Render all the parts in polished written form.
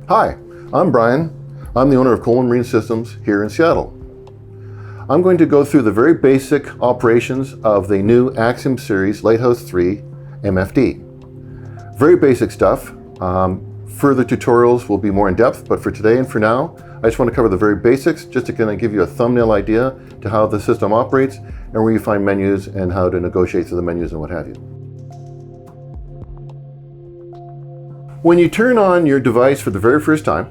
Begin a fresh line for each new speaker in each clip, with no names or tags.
Hi, I'm Brian. I'm the owner of Coleman Marine Systems here in Seattle. I'm going to go through the very basic operations of the new Axiom series LightHouse 3 MFD. Very basic stuff. Further tutorials will be more in depth, but for today and for now, I just want to cover the very basics just to kind of give you a thumbnail idea to how the system operates and where you find menus and how to negotiate through the menus and what have you. When you turn on your device for the very first time,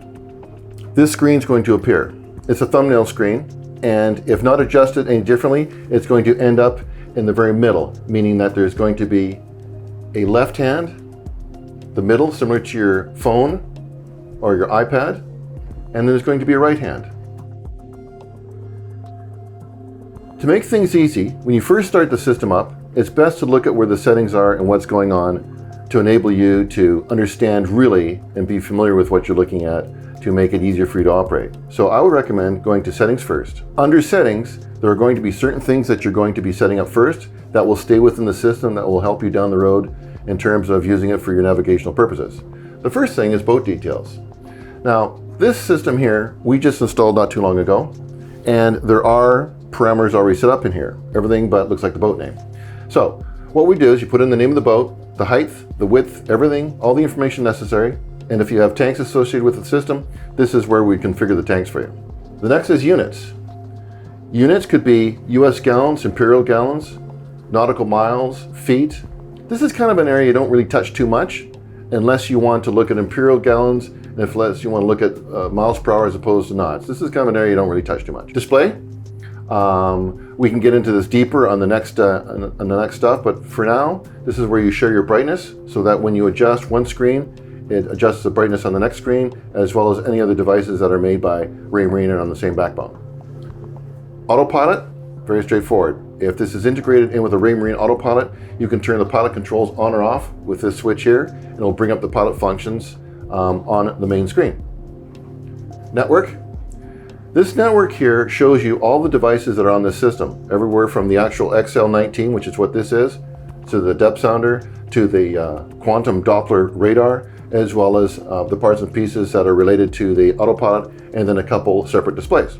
this screen is going to appear. It's a thumbnail screen, and if not adjusted any differently, it's going to end up in the very middle, meaning that there's going to be a left hand, the middle, similar to your phone or your iPad, and then there's going to be a right hand. To make things easy, when you first start the system up, it's best to look at where the settings are and what's going on to enable you to understand really and be familiar with what you're looking at to make it easier for you to operate. So I would recommend going to settings first. Under settings, there are going to be certain things that you're going to be setting up first that will stay within the system that will help you down the road in terms of using it for your navigational purposes. The first thing is boat details. Now, this system here, we just installed not too long ago, and there are parameters already set up in here. Everything but looks like the boat name. So what we do is you put in the name of the boat, the height, the width, everything, all the information necessary. And if you have tanks associated with the system, this is where we configure the tanks for you. The next is units. Units could be US gallons, imperial gallons, nautical miles, feet. This is kind of an area you don't really touch too much unless you want to look at imperial gallons and unless you want to look at miles per hour as opposed to knots. This is kind of an area you don't really touch too much. Display. We can get into this deeper on the next stuff, but for now, this is where you share your brightness so that when you adjust one screen, it adjusts the brightness on the next screen, as well as any other devices that are made by Raymarine and on the same backbone. Autopilot, very straightforward. If this is integrated in with a Raymarine autopilot, you can turn the pilot controls on or off with this switch here, and it'll bring up the pilot functions on the main screen. Network. This network here shows you all the devices that are on this system, everywhere from the actual XL19, which is what this is, to the depth sounder, to the quantum Doppler radar, as well as the parts and pieces that are related to the autopilot, and then a couple separate displays.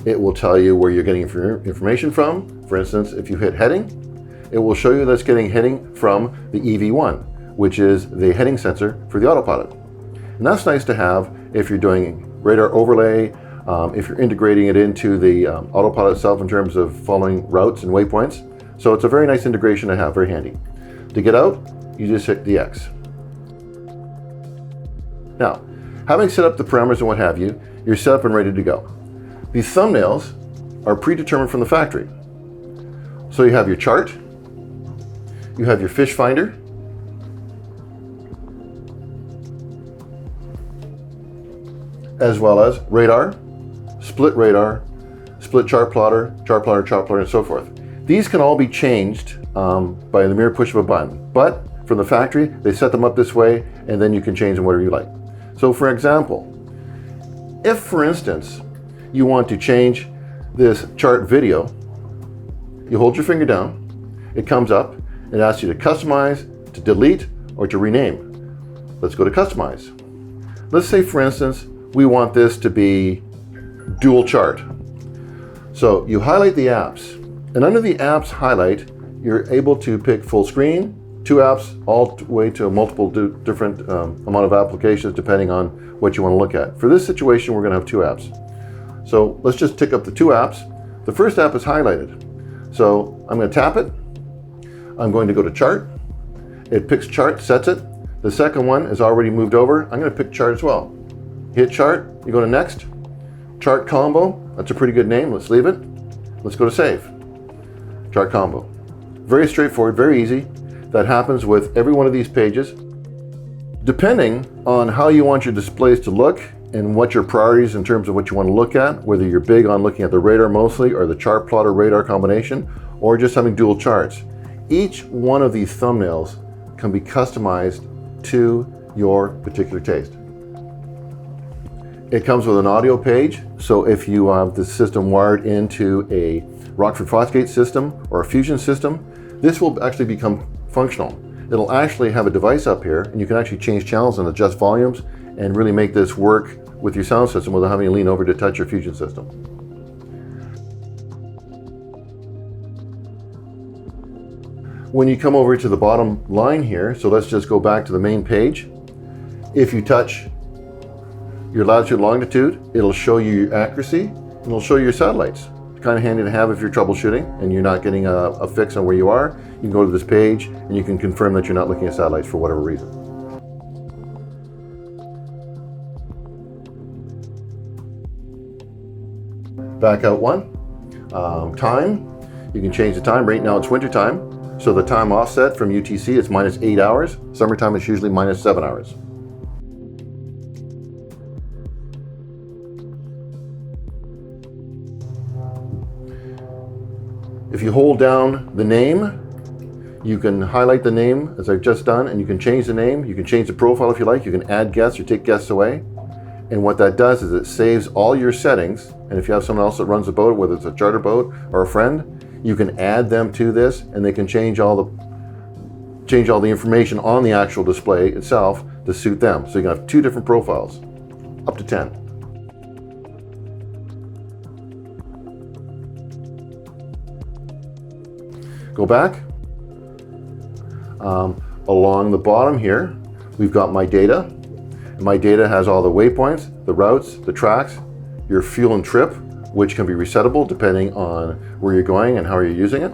It will tell you where you're getting information from. For instance, if you hit heading, it will show you that's getting heading from the EV1, which is the heading sensor for the autopilot. And that's nice to have if you're doing radar overlay, if you're integrating it into the autopilot itself in terms of following routes and waypoints. So it's a very nice integration to have, very handy. To get out, you just hit the X. Now, having set up the parameters and what have you, you're set up and ready to go. These thumbnails are predetermined from the factory. So you have your chart, you have your fish finder, as well as radar, split chart plotter, and so forth. These can all be changed by the mere push of a button, but from the factory, they set them up this way, and then you can change them whatever you like. So for example, if for instance, you want to change this chart video, you hold your finger down, it comes up, it asks you to customize, to delete, or to rename. Let's go to customize. Let's say for instance, we want this to be dual chart. So you highlight the apps, and under the apps highlight, you're able to pick full screen, 2 apps, all the way to a multiple different amount of applications depending on what you want to look at. For this situation, we're going to have 2 apps. So let's just tick up the 2 apps. The first app is highlighted. So I'm going to tap it. I'm going to go to chart. It picks chart, sets it. The second one is already moved over. I'm going to pick chart as well. Hit chart, you go to next. Chart combo, that's a pretty good name, let's leave it. Let's go to save. Chart combo. Very straightforward, very easy. That happens with every one of these pages. Depending on how you want your displays to look and what your priorities in terms of what you want to look at, whether you're big on looking at the radar mostly or the chart plotter radar combination, or just having dual charts. Each one of these thumbnails can be customized to your particular taste. It comes with an audio page, so if you have the system wired into a Rockford Fosgate system or a Fusion system, this will actually become functional. it'll actually have a device up here, and you can actually change channels and adjust volumes and really make this work with your sound system without having to lean over to touch your Fusion system. When you come over to the bottom line here, so let's just go back to the main page. If you touch your latitude and longitude, it'll show you your accuracy, and it'll show you your satellites. It's kind of handy to have if you're troubleshooting and you're not getting a fix on where you are. You can go to this page and you can confirm that you're not looking at satellites for whatever reason. Back out one. Time, you can change the time. Right now it's winter time, so the time offset from UTC is -8 hours. Summertime is usually -7 hours. If you hold down the name, you can highlight the name as I've just done, and you can change the name. You can change the profile if you like. You can add guests or take guests away. And what that does is it saves all your settings. And if you have someone else that runs a boat, whether it's a charter boat or a friend, you can add them to this, and they can change all the information on the actual display itself to suit them. So you can have 2 different profiles, up to 10. Go back. Along the bottom here, we've got my data. My data has all the waypoints, the routes, the tracks, your fuel and trip, which can be resettable depending on where you're going and how you're using it.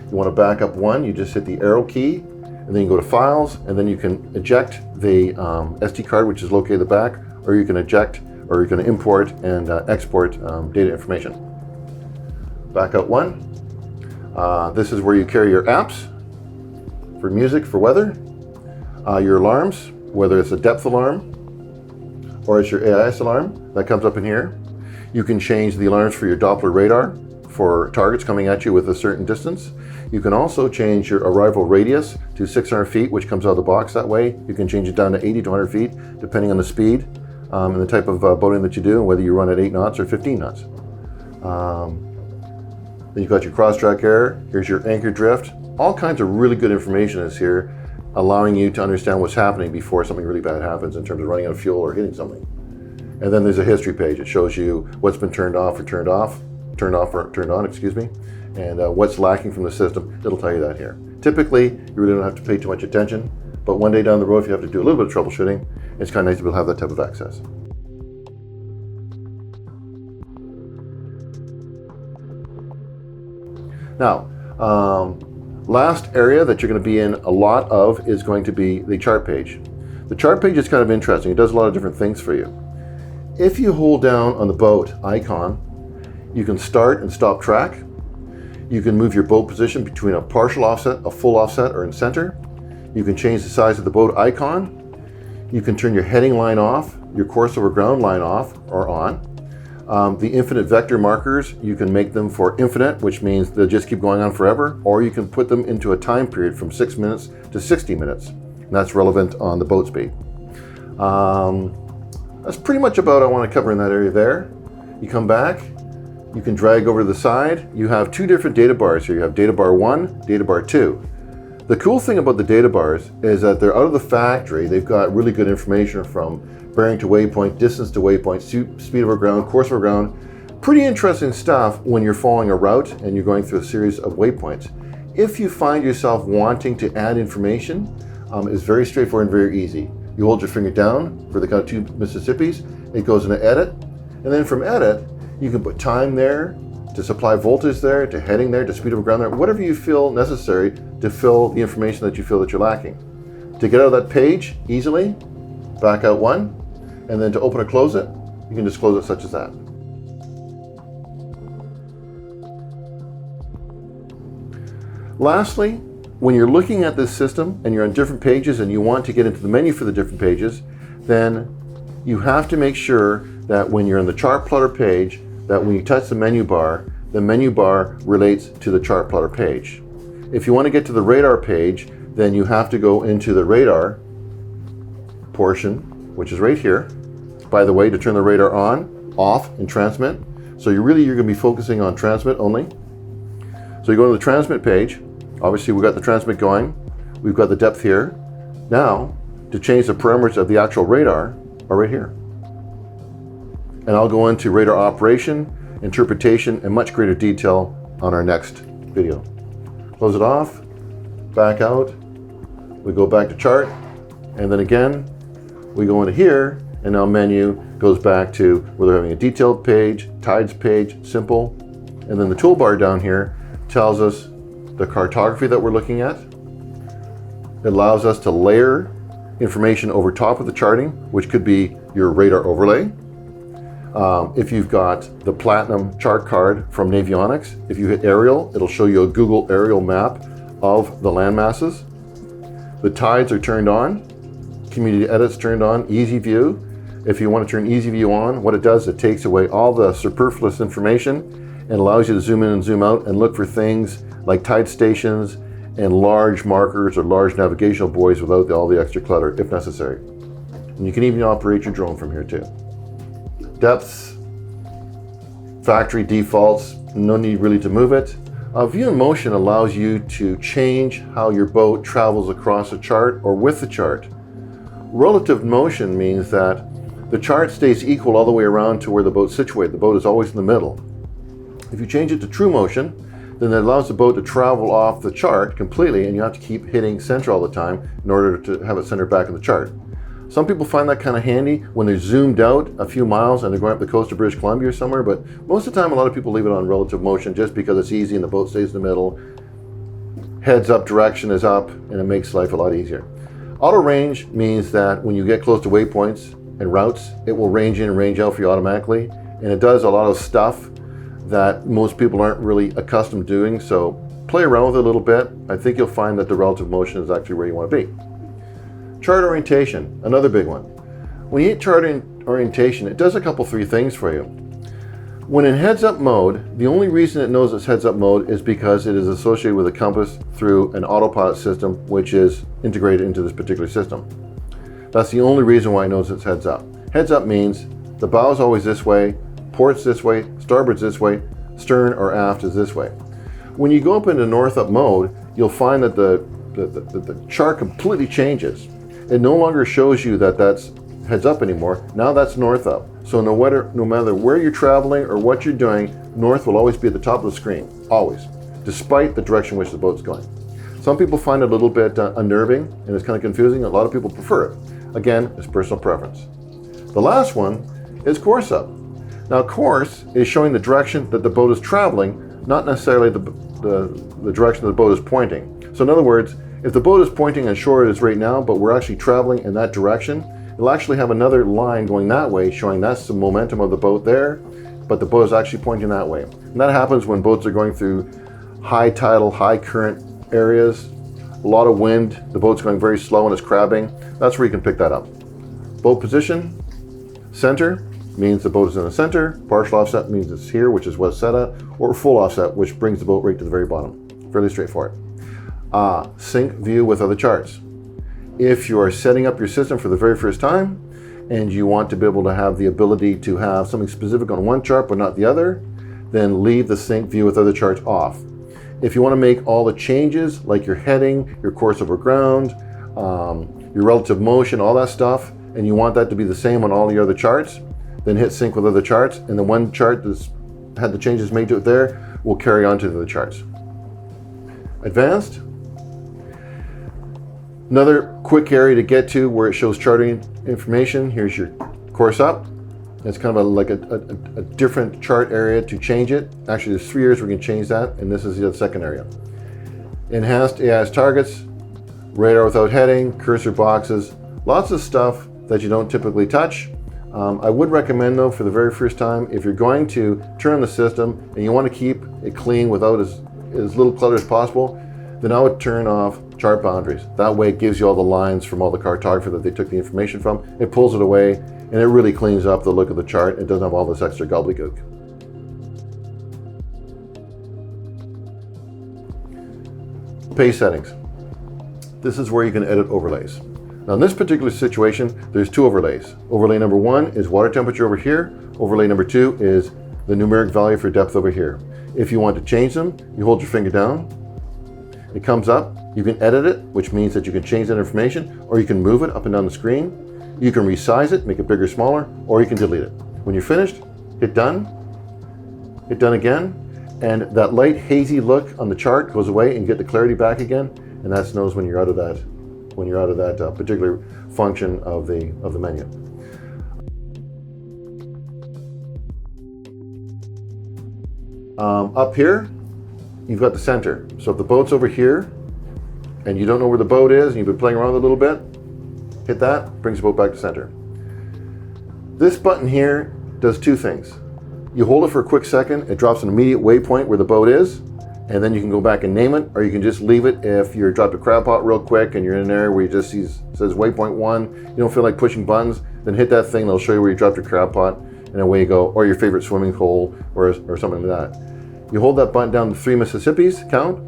You want to back up one, you just hit the arrow key, and then you go to Files, and then you can eject the SD card, which is located at the back, or you can eject, or you can import and export data information. Back out one. This is where you carry your apps for music, for weather, your alarms, whether it's a depth alarm or it's your AIS alarm, that comes up in here. You can change the alarms for your Doppler radar for targets coming at you with a certain distance. You can also change your arrival radius to 600 feet, which comes out of the box that way. You can change it down to 80 to 100 feet, depending on the speed and the type of boating that you do, and whether you run at 8 knots or 15 knots. Then you've got your cross-track error, here's your anchor drift. All kinds of really good information is here, allowing you to understand what's happening before something really bad happens in terms of running out of fuel or hitting something. And then there's a history page. It shows you what's been turned off or turned on, excuse me, and what's lacking from the system. It'll tell you that here. Typically, you really don't have to pay too much attention, but one day down the road, if you have to do a little bit of troubleshooting, it's kind of nice to be able to have that type of access. Now, last area that you're going to be in a lot of is going to be the chart page. The chart page is kind of interesting. It does a lot of different things for you. If you hold down on the boat icon, you can start and stop track. You can move your boat position between a partial offset, a full offset, or in center. You can change the size of the boat icon. You can turn your heading line off, your course over ground line off or on. The infinite vector markers, you can make them for infinite, which means they'll just keep going on forever, or you can put them into a time period from 6 minutes to 60 minutes. And that's relevant on the boat speed. That's pretty much about what I want to cover in that area there. You come back, you can drag over to the side. You have 2 different data bars here. You have data bar 1, data bar 2. The cool thing about the data bars is that they're out of the factory. They've got really good information from bearing to waypoint, distance to waypoint, speed over ground, course over ground. Pretty interesting stuff when you're following a route and you're going through a series of waypoints. If you find yourself wanting to add information, it's very straightforward and very easy. You hold your finger down for the kind of 2 Mississippis, it goes into edit, and then from edit, you can put time there, to supply voltage there, to heading there, to speed over ground there, whatever you feel necessary to fill the information that you feel that you're lacking. To get out of that page easily, back out one, and then to open or close it, you can just close it such as that. Lastly, when you're looking at this system and you're on different pages and you want to get into the menu for the different pages, then you have to make sure that when you're on the chart plotter page, that when you touch the menu bar relates to the chart plotter page. If you want to get to the radar page, then you have to go into the radar portion, which is right here. By the way, to turn the radar on, off, and transmit. So you're going to be focusing on transmit only. So you go to the transmit page. Obviously, we've got the transmit going. We've got the depth here. Now, to change the parameters of the actual radar are right here. And I'll go into radar operation, interpretation, in much greater detail on our next video. Close it off, back out, we go back to chart, and then again, we go into here, and now menu goes back to where they're having a detailed page, tides page, simple, and then the toolbar down here tells us the cartography that we're looking at. It allows us to layer information over top of the charting, which could be your radar overlay. If you've got the Platinum chart card from Navionics, if you hit aerial, it'll show you a Google aerial map of the land masses. The tides are turned on, community edits turned on, easy view. If you want to turn easy view on, what it does, it takes away all the superfluous information and allows you to zoom in and zoom out and look for things like tide stations and large markers or large navigational buoys without all the extra clutter if necessary. And you can even operate your drone from here too. Depths, factory defaults, no need really to move it. View in motion allows you to change how your boat travels across a chart or with the chart. Relative motion means that the chart stays equal all the way around to where the boat's situated. The boat is always in the middle. If you change it to true motion, then it allows the boat to travel off the chart completely, and you have to keep hitting center all the time in order to have it centered back in the chart. Some people find that kind of handy when they're zoomed out a few miles and they're going up the coast of British Columbia or somewhere, but most of the time a lot of people leave it on relative motion just because it's easy and the boat stays in the middle. Heads up direction is up, and it makes life a lot easier. Auto range means that when you get close to waypoints and routes, it will range in and range out for you automatically, and it does a lot of stuff that most people aren't really accustomed to doing, so play around with it a little bit. I think you'll find that the relative motion is actually where you want to be. Chart orientation, another big one. When you hit chart orientation, it does three things for you. When in heads-up mode, the only reason it knows it's heads-up mode is because it is associated with a compass through an autopilot system, which is integrated into this particular system. That's the only reason why it knows it's heads-up. Heads-up means the bow is always this way, port's this way, starboard's this way, stern or aft is this way. When you go up into north-up mode, you'll find that the chart completely changes. It no longer shows you that that's heads up anymore. Now that's north up. So no matter where you're traveling or what you're doing, north will always be at the top of the screen, always, despite the direction in which the boat's going. Some people find it a little bit unnerving and it's kind of confusing. A lot of people prefer it. Again, it's personal preference. The last one is course up. Now course is showing the direction that the boat is traveling, not necessarily the direction that the boat is pointing. So in other words, if the boat is pointing on shore it is right now, but we're actually traveling in that direction, it'll actually have another line going that way, showing that's the momentum of the boat there, but the boat is actually pointing that way. And that happens when boats are going through high tidal, high current areas, a lot of wind, the boat's going very slow and it's crabbing. That's where you can pick that up. Boat position, center, means the boat is in the center. Partial offset means it's here, which is what it's set at, or full offset, which brings the boat right to the very bottom. Fairly straightforward. Sync view with other charts. If you are setting up your system for the very first time and you want to be able to have the ability to have something specific on one chart but not the other, then leave the sync view with other charts off. If you want to make all the changes like your heading, your course over ground, your relative motion, all that stuff, and you want that to be the same on all your other charts, then hit sync with other charts, and the one chart that's had the changes made to it there will carry on to the other charts. Advanced. Another quick area to get to where it shows charting information. Here's your course up. It's kind of like a different chart area to change it. Actually, there's 3 areas we can change that, and this is the second area. Enhanced AIS targets, radar without heading, cursor boxes, lots of stuff that you don't typically touch. I would recommend though, for the very first time, if you're going to turn on the system and you want to keep it clean without as little clutter as possible, then I would turn off chart boundaries. That way it gives you all the lines from all the cartography that they took the information from. It pulls it away and it really cleans up the look of the chart. It doesn't have all this extra gobbledygook. Page settings. This is where you can edit overlays. Now in this particular situation, there's 2 overlays. Overlay number 1 is water temperature over here. Overlay number 2 is the numeric value for depth over here. If you want to change them, you hold your finger down. It comes up You can edit it, which means that you can change that information, or you can move it up and down the screen. You can resize it, make it bigger, smaller, or you can delete it. When you're finished, hit done again, and that light hazy look on the chart goes away and you get the clarity back again, and that knows when you're out of that particular function of the menu. Up here, you've got the center. So if the boat's over here and you don't know where the boat is and you've been playing around with it a little bit, hit that, brings the boat back to center. This button here does two things. You hold it for a quick second, it drops an immediate waypoint where the boat is, and then you can go back and name it, or you can just leave it if you're dropped a crab pot real quick and you're in an area where you just see says waypoint 1, you don't feel like pushing buttons, then hit that thing, they'll show you where you dropped your crab pot, and away you go, or your favorite swimming hole, or something like that. You hold that button down to 3 Mississippis count,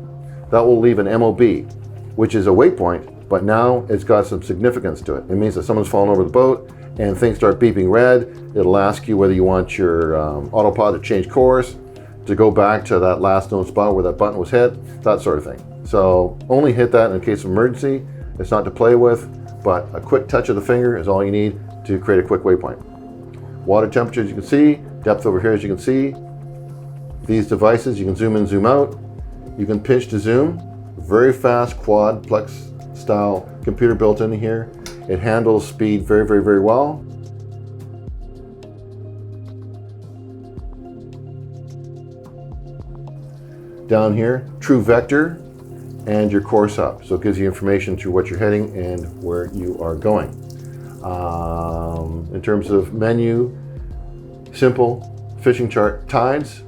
that will leave an MOB, which is a waypoint, but now it's got some significance to it. It means that someone's fallen over the boat and things start beeping red. It'll ask you whether you want your autopod to change course, to go back to that last known spot where that button was hit, that sort of thing. So only hit that in case of emergency. It's not to play with, but a quick touch of the finger is all you need to create a quick waypoint. Water temperature, as you can see, depth over here, as you can see. These devices, you can zoom in, zoom out. You can pinch to zoom. Very fast quadplex style computer built in here. It handles speed very, very, very well. Down here, true vector and your course up. So it gives you information to what you're heading and where you are going. In terms of menu, simple fishing chart tides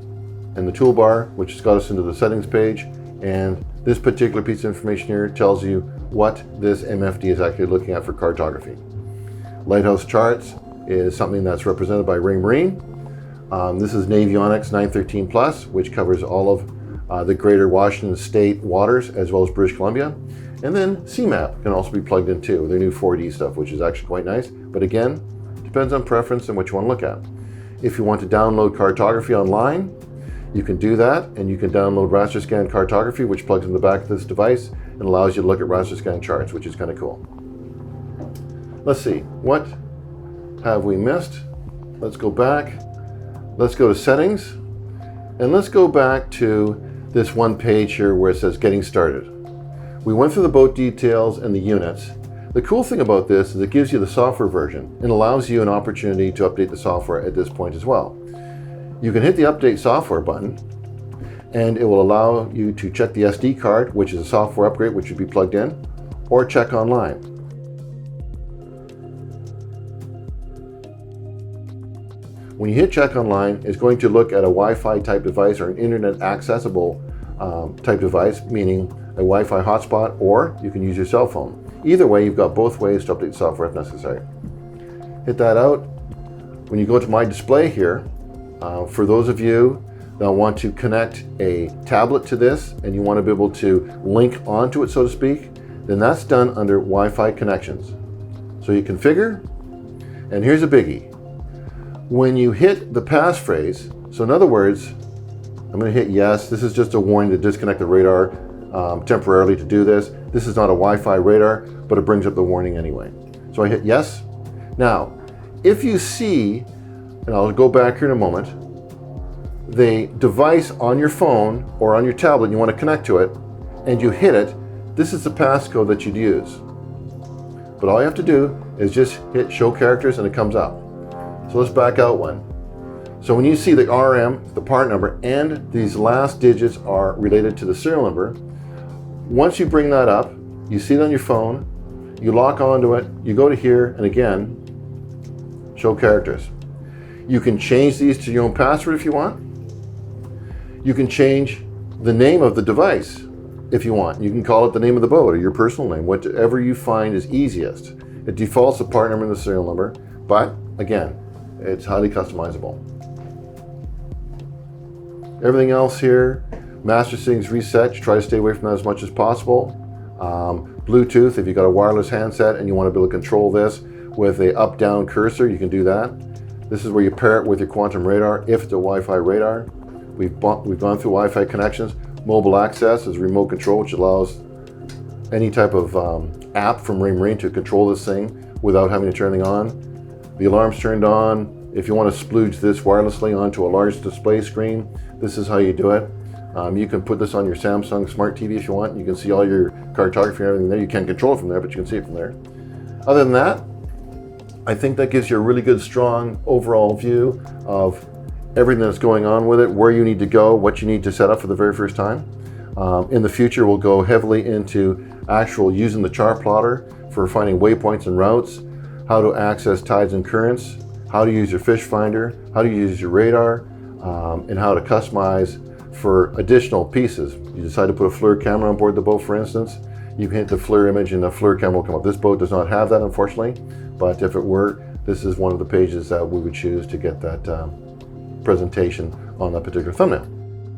and the toolbar, which has got us into the settings page. And this particular piece of information here tells you what this MFD is actually looking at for cartography. LightHouse charts is something that's represented by Raymarine. This is Navionics 913 Plus, which covers all of the greater Washington State waters as well as British Columbia. And then CMAP can also be plugged in too, their new 4D stuff, which is actually quite nice. But again, depends on preference and what you want to look at. If you want to download cartography online, you can do that, and you can download raster scan cartography, which plugs in the back of this device and allows you to look at raster scan charts, which is kind of cool. Let's see, what have we missed? Let's go back. Let's go to settings, and let's go back to this one page here where it says getting started. We went through the boat details and the units. The cool thing about this is it gives you the software version and allows you an opportunity to update the software at this point as well. You can hit the update software button and it will allow you to check the SD card, which is a software upgrade which should be plugged in, or check online. When you hit check online, it's going to look at a Wi-Fi type device or an internet accessible type device, meaning a Wi-Fi hotspot, or you can use your cell phone. Either way, you've got both ways to update software if necessary. Hit that out. When you go to my display here, for those of you that want to connect a tablet to this and you want to be able to link onto it, so to speak, then that's done under Wi-Fi Connections. So you configure, and here's a biggie. When you hit the passphrase, so in other words, I'm going to hit yes. This is just a warning to disconnect the radar temporarily to do this. This is not a Wi-Fi radar, but it brings up the warning anyway. So I hit yes. Now, if you see, and I'll go back here in a moment, the device on your phone or on your tablet, and you want to connect to it, and you hit it, this is the passcode that you'd use. But all you have to do is just hit show characters and it comes up. So let's back out one. So when you see the RM, the part number, and these last digits are related to the serial number, once you bring that up, you see it on your phone, you lock onto it, you go to here, and again, show characters. You can change these to your own password if you want. You can change the name of the device if you want. You can call it the name of the boat or your personal name, whatever you find is easiest. It defaults the part number and the serial number, but again, it's highly customizable. Everything else here, master settings reset, try to stay away from that as much as possible. Bluetooth, if you've got a wireless handset and you want to be able to control this with a up-down cursor, you can do that. This is where you pair it with your quantum radar, if it's a Wi-Fi radar. We've gone through Wi-Fi connections. Mobile access is remote control, which allows any type of app from Raymarine to control this thing without having to turn anything on. The alarm's turned on. If you want to splooge this wirelessly onto a large display screen, this is how you do it. You can put this on your Samsung Smart TV if you want. You can see all your cartography and everything there. You can't control it from there, but you can see it from there. Other than that, I think that gives you a really good, strong overall view of everything that's going on with it, where you need to go, what you need to set up for the very first time. In the future, we'll go heavily into actual using the chart plotter for finding waypoints and routes, how to access tides and currents, how to use your fish finder, how to use your radar, and how to customize for additional pieces. You decide to put a FLIR camera on board the boat, for instance, you can hit the FLIR image and the FLIR camera will come up. This boat does not have that, unfortunately, but if it were, this is one of the pages that we would choose to get that presentation on that particular thumbnail.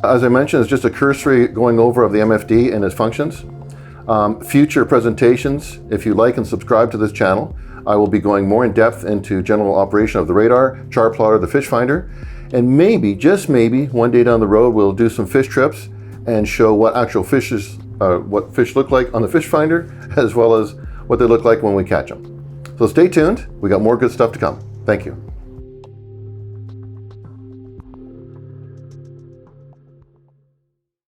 As I mentioned, it's just a cursory going over of the MFD and its functions. Future presentations, if you like and subscribe to this channel, I will be going more in depth into general operation of the radar, chart plotter, the fish finder, and maybe, just maybe, one day down the road we'll do some fish trips and show what actual fishes, what fish look like on the fish finder, as well as what they look like when we catch them. So stay tuned, we got more good stuff to come. Thank you.